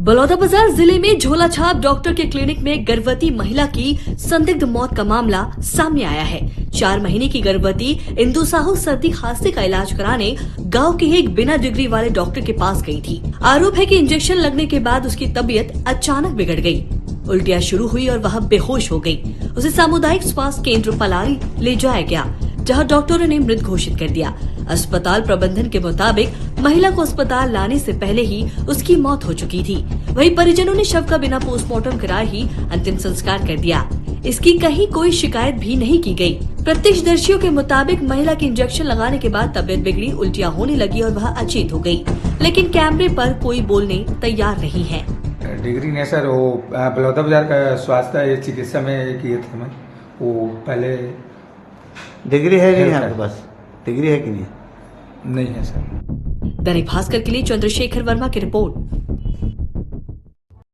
बलौदाबाजार जिले में झोलाछाप डॉक्टर के क्लिनिक में गर्भवती महिला की संदिग्ध मौत का मामला सामने आया है। 4 महीने की गर्भवती इंदु साहू सर्दी खांसी का इलाज कराने गांव के एक बिना डिग्री वाले डॉक्टर के पास गई थी। आरोप है कि इंजेक्शन लगने के बाद उसकी तबीयत अचानक बिगड़ गई, उल्टियाँ शुरू हुई और वह बेहोश हो गई। उसे सामुदायिक स्वास्थ्य केंद्र पलारी ले जाया गया, जहां डॉक्टरों ने मृत घोषित कर दिया। अस्पताल प्रबंधन के मुताबिक महिला को अस्पताल लाने से पहले ही उसकी मौत हो चुकी थी। वहीं परिजनों ने शव का बिना पोस्टमार्टम कराए ही अंतिम संस्कार कर दिया। इसकी कहीं कोई शिकायत भी नहीं की गई। प्रत्यक्षदर्शियों के मुताबिक महिला के इंजेक्शन लगाने के बाद तबीयत बिगड़ी, उल्टियाँ होने लगी और वह अचेत हो गई, लेकिन कैमरे पर कोई बोलने तैयार नहीं है। डिग्री नहीं सर, वो बलौदाबाजार का स्वास्थ्य चिकित्सा में किए थे मैं। वो पहले डिग्री है कि नहीं आपके पास? डिग्री है कि नहीं? नहीं है सर। दैनिक भास्कर के लिए चंद्रशेखर वर्मा की रिपोर्ट।